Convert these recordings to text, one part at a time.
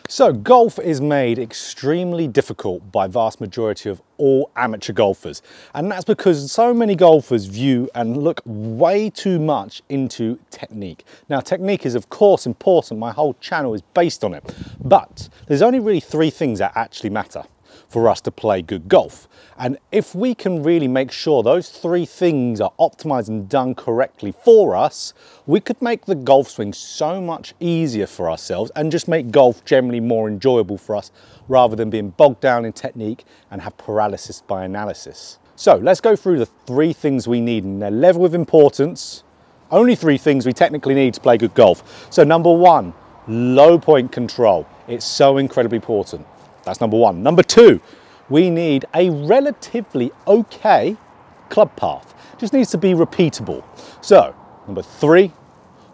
So golf is made extremely difficult by vast majority of all amateur golfers, and that's because so many golfers view and look way too much into technique. Now, technique is of course important, my whole channel is based on it, but there's only really three things that actually matter for us to play good golf. And if we can really make sure those three things are optimized and done correctly for us, we could make the golf swing so much easier for ourselves and just make golf generally more enjoyable for us rather than being bogged down in technique and have paralysis by analysis. So let's go through the three things we need in their level of importance. Only three things we technically need to play good golf. So number one, low point control. It's so incredibly important. That's number one. Number two, we need a relatively okay club path. Just needs to be repeatable. So, number three,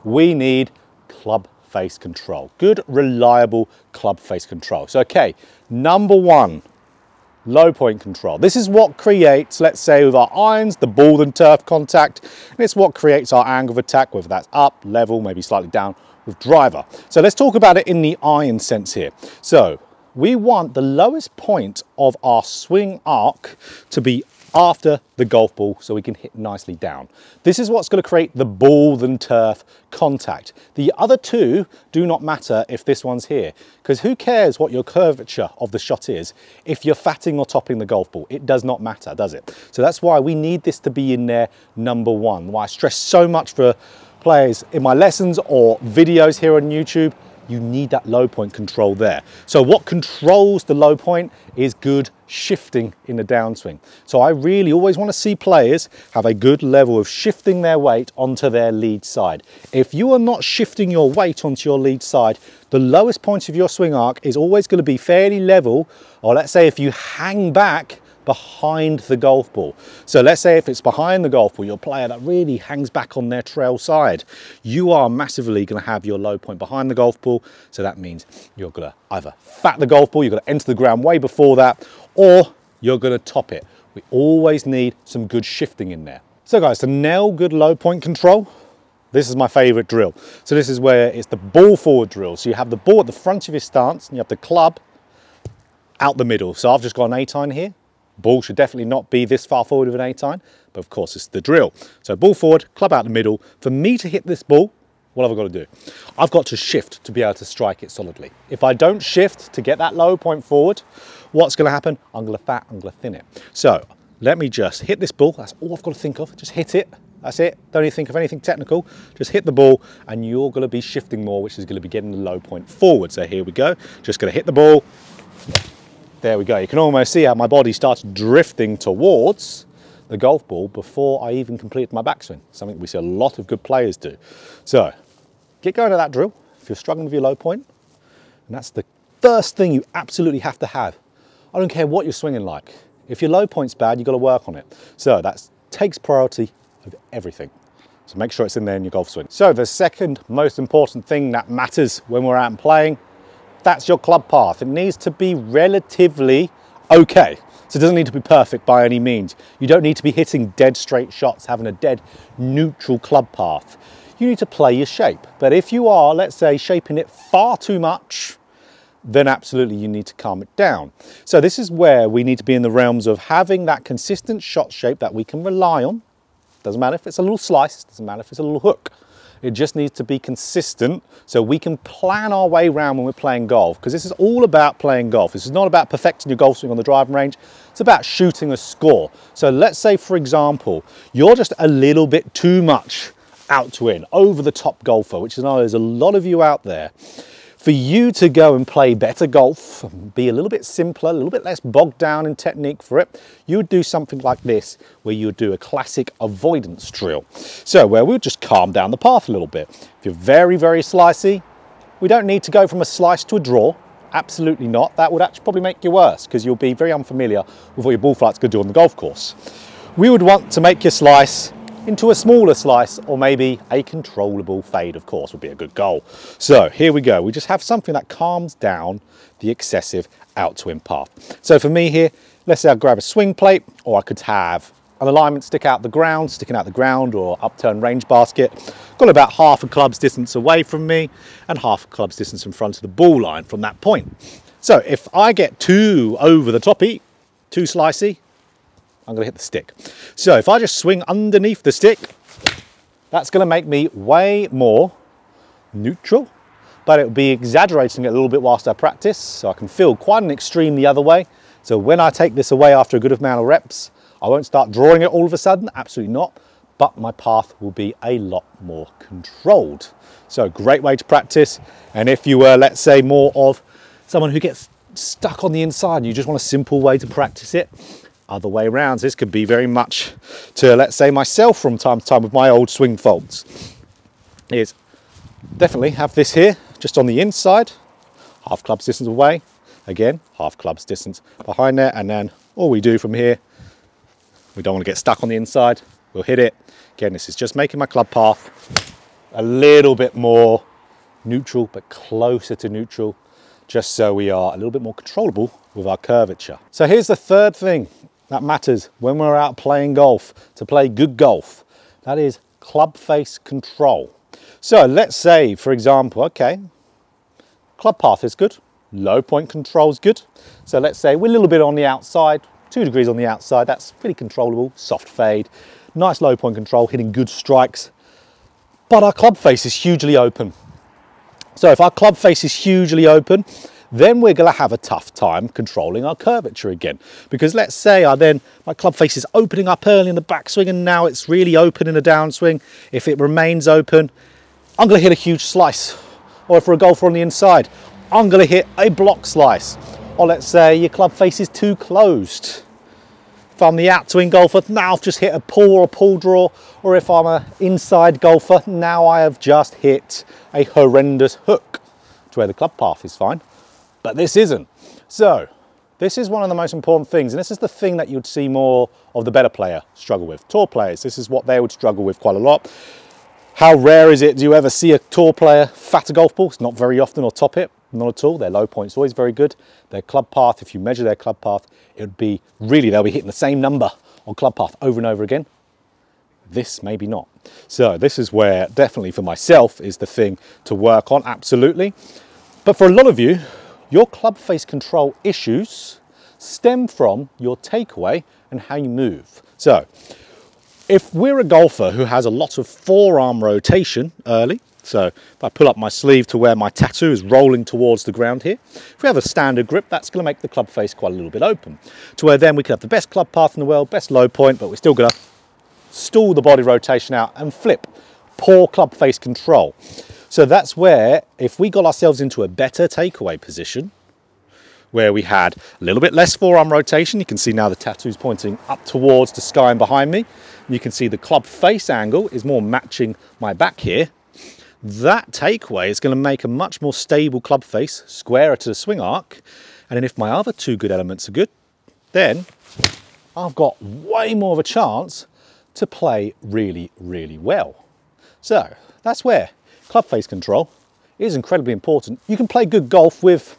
we need club face control. Good, reliable club face control. So, okay, number one, low point control. This is what creates, let's say with our irons, the ball and turf contact, and it's what creates our angle of attack, whether that's up, level, maybe slightly down with driver. So let's talk about it in the iron sense here. So, we want the lowest point of our swing arc to be after the golf ball so we can hit nicely down. This is what's going to create the ball and turf contact. The other two do not matter if this one's here, because who cares what your curvature of the shot is if you're fatting or topping the golf ball? It does not matter, does it? So that's why we need this to be in there number one. Why I stress so much for players in my lessons or videos here on YouTube. You need that low point control there. So what controls the low point is good shifting in the downswing. So I really always want to see players have a good level of shifting their weight onto their lead side. If you are not shifting your weight onto your lead side, the lowest point of your swing arc is always going to be fairly level, or let's say if you hang back behind the golf ball. So let's say if it's behind the golf ball, your player that really hangs back on their trail side, you are massively going to have your low point behind the golf ball. So that means you're going to either fat the golf ball, you're going to enter the ground way before that, or you're going to top it. We always need some good shifting in there. So guys, to nail good low point control, this is my favorite drill. So this is where it's the ball forward drill. So you have the ball at the front of your stance and you have the club out the middle. So I've just got an 8-iron here. Ball should definitely not be this far forward of an 8-iron, but of course it's the drill. So ball forward, club out the middle. For me to hit this ball, what have I got to do? I've got to shift to be able to strike it solidly. If I don't shift to get that low point forward, what's going to happen? I'm going to fat, I'm going to thin it. So let me just hit this ball. That's all I've got to think of. Just hit it. That's it. Don't even think of anything technical. Just hit the ball and you're going to be shifting more, which is going to be getting the low point forward. So here we go. Just going to hit the ball. There we go. You can almost see how my body starts drifting towards the golf ball before I even complete my backswing. Something we see a lot of good players do. So get going at that drill if you're struggling with your low point. And that's the first thing you absolutely have to have. I don't care what you're swinging like. If your low point's bad, you've got to work on it. So that takes priority of everything. So make sure it's in there in your golf swing. So the second most important thing that matters when we're out and playing, that's your club path. It needs to be relatively okay. So it doesn't need to be perfect by any means. You don't need to be hitting dead straight shots, having a dead neutral club path. You need to play your shape. But if you are, let's say, shaping it far too much, then absolutely you need to calm it down. So this is where we need to be in the realms of having that consistent shot shape that we can rely on. Doesn't matter if it's a little slice, doesn't matter if it's a little hook. It just needs to be consistent so we can plan our way around when we're playing golf, because this is all about playing golf. This is not about perfecting your golf swing on the driving range. It's about shooting a score. So let's say, for example, you're just a little bit too much out to in, over the top golfer, which is, I know there's a lot of you out there. For you to go and play better golf, be a little bit simpler, a little bit less bogged down in technique for it, you would do something like this, where you would do a classic avoidance drill. So where we'll just calm down the path a little bit. If you're very, very slicey, we don't need to go from a slice to a draw. Absolutely not. That would actually probably make you worse, because you'll be very unfamiliar with what your ball flight's going to do on the golf course. We would want to make your slice into a smaller slice, or maybe a controllable fade, of course, would be a good goal. So here we go. We just have something that calms down the excessive out to in path. So for me here, let's say I grab a swing plate, or I could have an alignment sticking out the ground or upturned range basket. Got about half a club's distance away from me and half a club's distance in front of the ball line from that point. So if I get too over the toppy, too slicey, I'm going to hit the stick. So if I just swing underneath the stick, that's going to make me way more neutral, but it will be exaggerating it a little bit whilst I practice, so I can feel quite an extreme the other way. So when I take this away after a good amount of reps, I won't start drawing it all of a sudden, absolutely not, but my path will be a lot more controlled. So great way to practice. And if you were, let's say, more of someone who gets stuck on the inside and you just want a simple way to practice it, other way around. This could be very much to, let's say, myself from time to time with my old swing faults. Is definitely have this here just on the inside, half club's distance away, again half club's distance behind there, and then all we do from here, we don't want to get stuck on the inside, we'll hit it. Again, this is just making my club path a little bit more neutral, but closer to neutral, just so we are a little bit more controllable with our curvature. So here's the third thing that matters when we're out playing golf, to play good golf. That is club face control. So let's say, for example, okay, club path is good, low point control is good. So let's say we're a little bit on the outside, 2 degrees on the outside, that's pretty controllable, soft fade, nice low point control, hitting good strikes. But our club face is hugely open. So if our club face is hugely open, then we're going to have a tough time controlling our curvature again. Because let's say my club face is opening up early in the backswing and now it's really open in the downswing. If it remains open, I'm going to hit a huge slice. Or if we're a golfer on the inside, I'm going to hit a block slice. Or let's say your club face is too closed. If I'm the outswing golfer, now I've just hit a pull or a pull draw. Or if I'm an inside golfer, now I have just hit a horrendous hook to where the club path is fine. But this isn't. So this is one of the most important things, and this is the thing that you'd see more of the better player struggle with. Tour players, this is what they would struggle with quite a lot. How rare is it, do you ever see a tour player fat a golf ball? It's not very often, or top it, not at all. Their low point's always very good. Their club path, if you measure their club path, it would be really, they'll be hitting the same number on club path over and over again. This maybe not. So this is where definitely for myself is the thing to work on, absolutely. But for a lot of you, your club face control issues stem from your takeaway and how you move. So if we're a golfer who has a lot of forearm rotation early, so if I pull up my sleeve to where my tattoo is rolling towards the ground here, if we have a standard grip, that's going to make the club face quite a little bit open, to where then we can have the best club path in the world, best low point, but we're still going to stall the body rotation out and flip. Poor club face control. So that's where, if we got ourselves into a better takeaway position, where we had a little bit less forearm rotation, you can see now the tattoo's pointing up towards the sky and behind me, you can see the club face angle is more matching my back here. That takeaway is going to make a much more stable club face, squarer to the swing arc, and then if my other two good elements are good, then I've got way more of a chance to play really, really well. So that's where club face control is incredibly important. You can play good golf with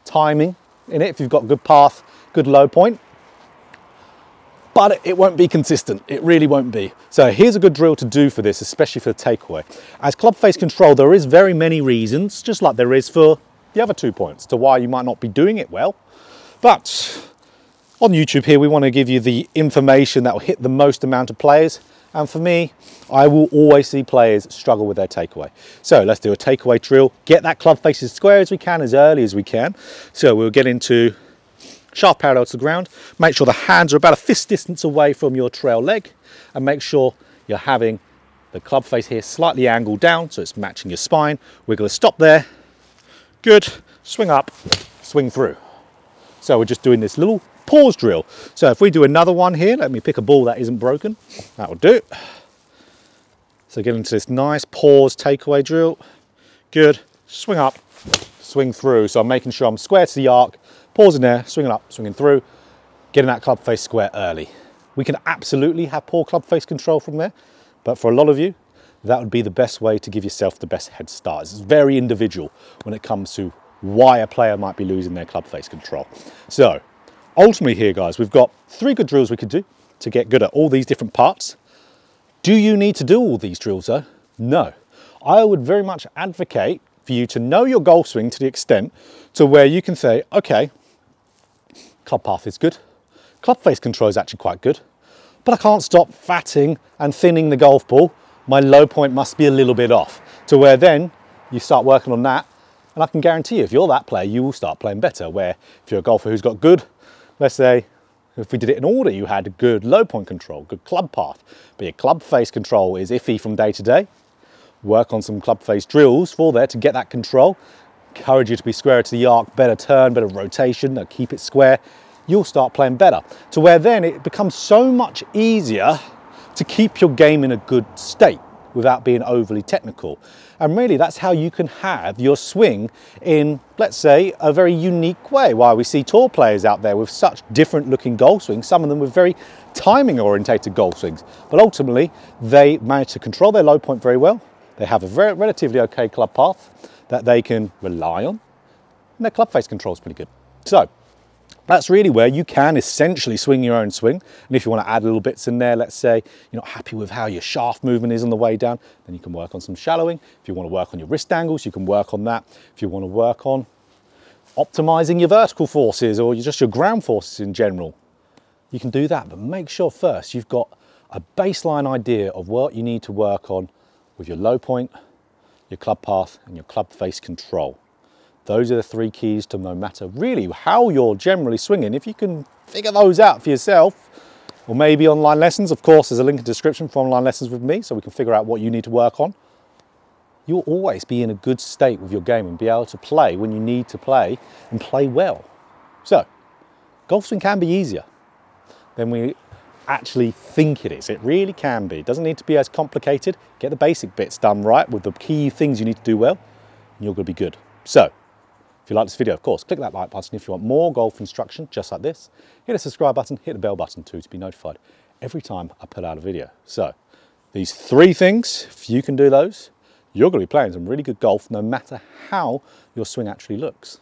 timing in it if you've got good path, good low point, but it won't be consistent. It really won't be. So here's a good drill to do for this, especially for the takeaway. As club face control, there is very many reasons, just like there is for the other 2 points, to why you might not be doing it well. But on YouTube here, we want to give you the information that will hit the most amount of players. And for me, I will always see players struggle with their takeaway. So let's do a takeaway drill. Get that club face as square as we can, as early as we can. So we'll get into shaft parallel to the ground. Make sure the hands are about a fist distance away from your trail leg. And make sure you're having the club face here slightly angled down, so it's matching your spine. We're going to stop there. Good. Swing up, swing through. So we're just doing this little pause drill. So if we do another one here, let me pick a ball that isn't broken. That will do. So get into this nice pause takeaway drill. Good. Swing up, swing through. So I'm making sure I'm square to the arc, pausing there, swinging up, swinging through, getting that club face square early. We can absolutely have poor club face control from there, but for a lot of you, that would be the best way to give yourself the best head start. It's very individual when it comes to why a player might be losing their club face control. So ultimately here, guys, we've got 3 good drills we could do. to get good at all these different parts. Do you need to do all these drills though? No. I would very much advocate for you to know your golf swing to the extent to where you can say, okay, club path is good, club face control is actually quite good, but I can't stop fatting and thinning the golf ball. My low point must be a little bit off, to where then you start working on that. And I can guarantee you, if you're that player, you will start playing better. Where if you're a golfer who's got good, let's say, if we did it in order, you had good low point control, good club path, but your club face control is iffy from day to day, work on some club face drills for there to get that control. Encourage you to be squarer to the arc, better turn, better rotation, keep it square. You'll start playing better, to where then it becomes so much easier to keep your game in a good state without being overly technical. And really that's how you can have your swing in, let's say, a very unique way. Why we see tour players out there with such different looking golf swings, some of them with very timing orientated golf swings, but ultimately they manage to control their low point very well. They have a very relatively okay club path that they can rely on, and their club face control is pretty good. So that's really where you can essentially swing your own swing. And if you want to add little bits in there, let's say you're not happy with how your shaft movement is on the way down, then you can work on some shallowing. If you want to work on your wrist angles, you can work on that. If you want to work on optimizing your vertical forces or just your ground forces in general, you can do that. But make sure first you've got a baseline idea of what you need to work on with your low point, your club path, and your club face control. Those are the three keys to no matter really how you're generally swinging. If you can figure those out for yourself, or maybe online lessons, of course, there's a link in the description for online lessons with me so we can figure out what you need to work on. You'll always be in a good state with your game and be able to play when you need to play and play well. So, golf swing can be easier than we actually think it is. It really can be. It doesn't need to be as complicated. Get the basic bits done right with the key things you need to do well, and you're going to be good. So, if you like this video, of course, click that like button. If you want more golf instruction just like this, hit the subscribe button, hit the bell button too to be notified every time I put out a video. So these three things, if you can do those, you're going to be playing some really good golf no matter how your swing actually looks.